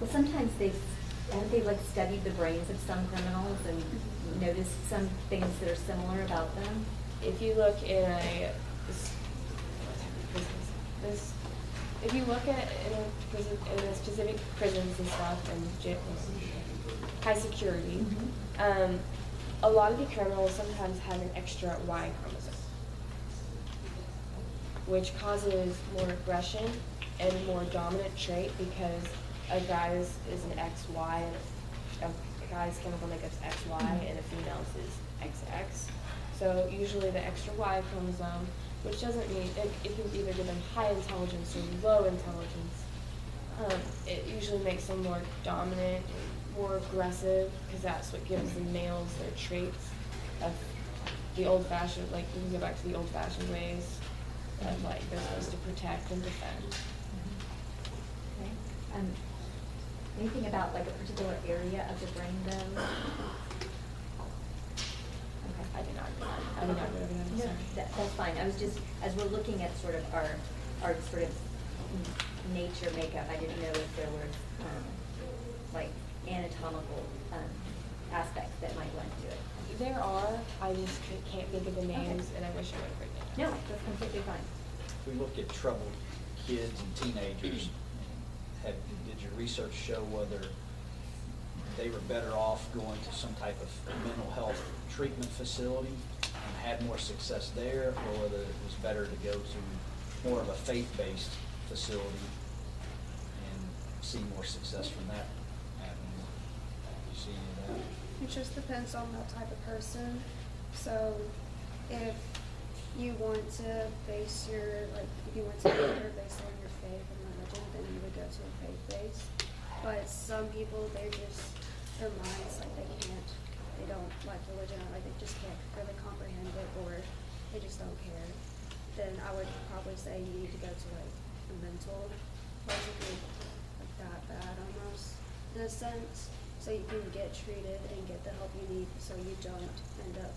Well, sometimes haven't they like studied the brains of some criminals and noticed some things that are similar about them? If you look in if you look at in a specific prisons and stuff and high security, a lot of the criminals sometimes have an extra Y chromosome, which causes more aggression and more dominant trait because a guy's is an XY and a guy's chemical makeup's XY and a female's is XX. So usually the extra Y chromosome, which doesn't mean it can either give them high intelligence or low intelligence. It usually makes them more dominant, more aggressive, because that's what gives the males their traits of the old-fashioned, like we can go back to the old-fashioned ways of like they're supposed to protect and defend. Okay. Anything about like a particular area of the brain though? Okay. I did not go over that. No, that's fine. I was just, as we're looking at sort of our sort of nature makeup, I didn't know if there were like anatomical aspects that might lend to it. There are, I just can't think of the names, and I wish I would have written it down. No, that's completely fine. If we look at troubled kids and teenagers, did your research show whether they were better off going to some type of mental health treatment facility and had more success there, or whether it was better to go to more of a faith-based facility and see more success from that avenue? You see any of that? It just depends on the type of person. So if you want to base your, like, if you want to be better based on your faith and religion, then you would go to a faith base. But some people, they're just, their minds, like, they don't like religion, or like they just can't really comprehend it, or they just don't care. Then I would probably say you need to go to like a mental, basically like that bad almost, in a sense, so you can get treated and get the help you need, so you don't end up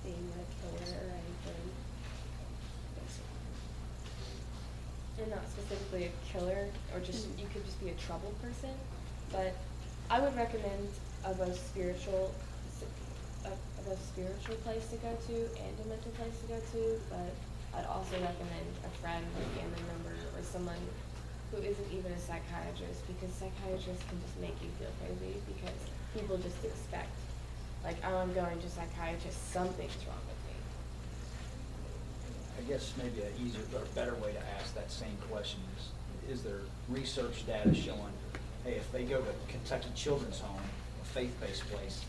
being a killer or anything. Basically. And not specifically a killer, or just you could just be a troubled person. But I would recommend of a spiritual place to go to and a mental place to go to. But I'd also recommend a friend or family member or someone who isn't even a psychiatrist, because psychiatrists can just make you feel crazy because people just expect, like, oh, I'm going to a psychiatrist, something's wrong with me. I guess maybe an easier or better way to ask that same question is there research data showing, hey, if they go to Kentucky Children's Home, a faith-based place,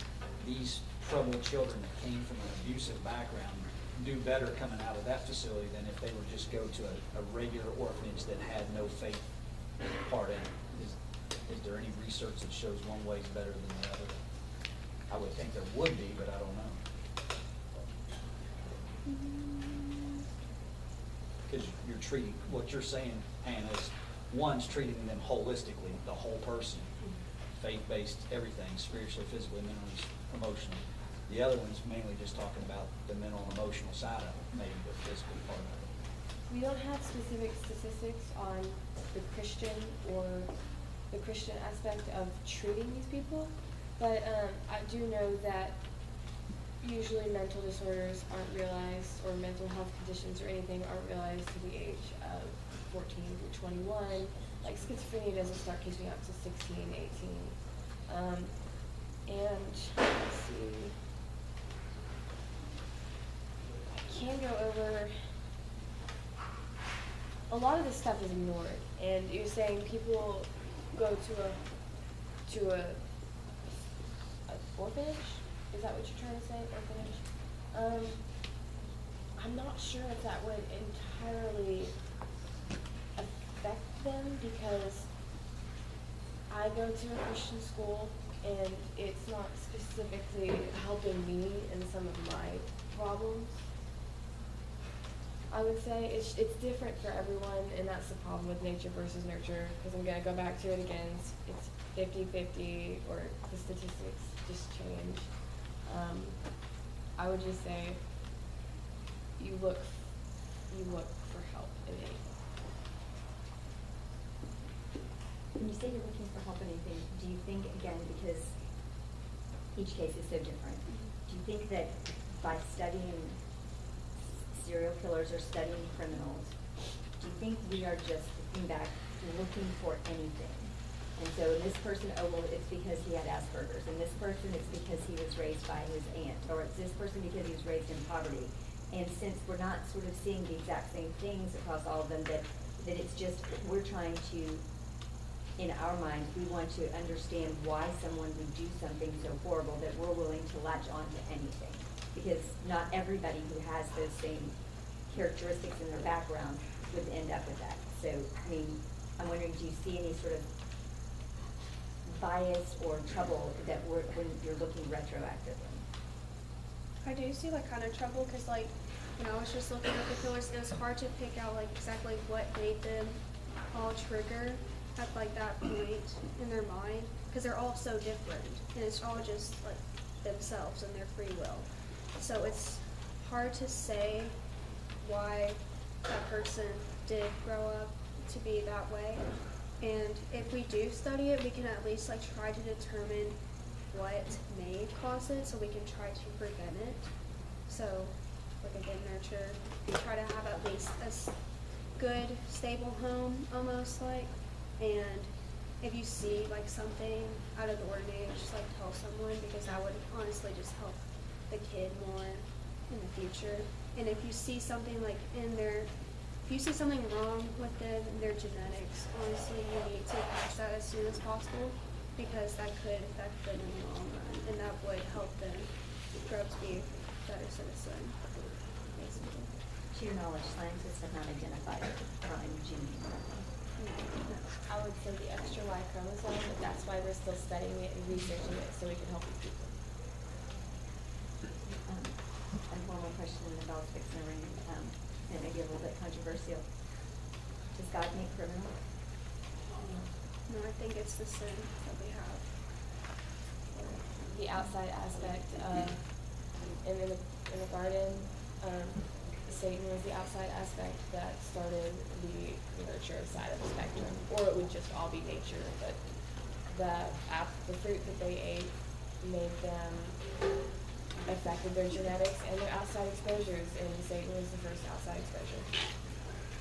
these troubled children that came from an abusive background do better coming out of that facility than if they would just go to a regular orphanage that had no faith part in it. Is there any research that shows one way is better than the other? I would think there would be, but I don't know. Because you're treating, what you're saying, Hannah, is one's treating them holistically, the whole person, faith-based, everything, spiritually, physically, mentally, emotionally. The other one's mainly just talking about the mental and emotional side of it, maybe the physical part of it. We don't have specific statistics on the Christian aspect of treating these people, but I do know that usually mental disorders aren't realized, or mental health conditions or anything aren't realized to the age of 14 through 21. Like schizophrenia doesn't start kicking up to 16, 18. And let's see. I can go over, a lot of this stuff is ignored, and you're saying people go to a orphanage? Is that what you're trying to say, orphanage? I'm not sure if that would entirely affect them, because I go to a Christian school and it's not specifically helping me in some of my problems. I would say it's different for everyone, and that's the problem with nature versus nurture, because I'm going to go back to it again. It's 50-50, or the statistics just change. I would just say you look for help in anything. When you say you're looking for help in anything, do you think, again, because each case is so different, do you think that by studying serial killers or studying criminals, do you think we are just looking back, looking for anything? And so in this person, oh, well, it's because he had Asperger's. And this person, it's because he was raised by his aunt. Or it's this person because he was raised in poverty. And since we're not sort of seeing the exact same things across all of them, that it's just, we're trying to, in our minds, we want to understand why someone would do something so horrible that we're willing to latch on to anything. Because not everybody who has those same characteristics in their background would end up with that. So, I mean, I'm wondering, do you see any sort of bias or trouble that when you're looking retroactively? I do see like kind of trouble because like when I was just looking at the killers, it was hard to pick out like exactly what made them all trigger at like that point in their mind because they're all so different and it's all just like themselves and their free will. So it's hard to say why that person did grow up to be that way. And if we do study it, we can at least like try to determine what may cause it so we can try to prevent it. So like again, nurture, we try to have at least a good stable home almost like, and if you see like something out of the ordinary, just like tell someone because that would honestly just help the kid more in the future. And if you see something like if you see something wrong with them and their genetics, honestly, you need to catch that as soon as possible because that could affect them in the long run, and that would help them grow up to be a better citizen, basically. To your knowledge, scientists have not identified crime gene. I would say the extra Y chromosome, but that's why we're still studying it and researching it so we can help people. And one more question, and the dog's fixing the ring, and maybe a little bit controversial. Does God make criminals? No, I think it's the sin that we have. The outside aspect of, in the garden, Satan was the outside aspect that started the nurture side of the spectrum, or it would just all be nature. But the fruit that they ate made them affected their genetics and their outside exposures, and Satan was the first outside exposure.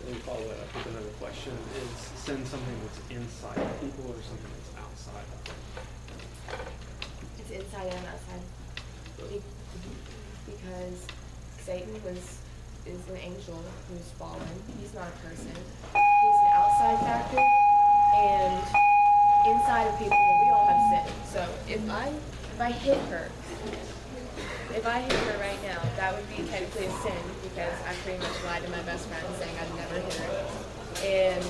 Let me follow that up with another question. Is sin something that's inside of people or something that's outside of them? It's inside and outside. Because Satan is an angel who's fallen. He's not a person. He's an outside factor, and inside of people, we all have sin. So if I hit her right now, that would be technically a sin because I pretty much lied to my best friend saying I'd never hit her. And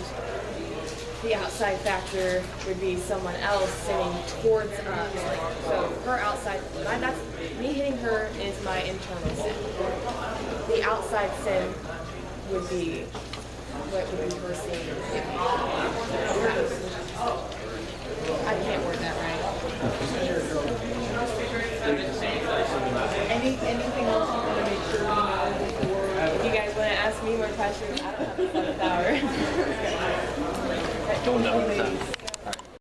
the outside factor would be someone else sinning towards us. So her outside, that's me hitting her is my internal sin. The outside sin would be what would be her sin. I can't word that right. Anything else you want to make sure we know before? If you guys want to ask me more questions, I don't have a 7th hour. Don't know.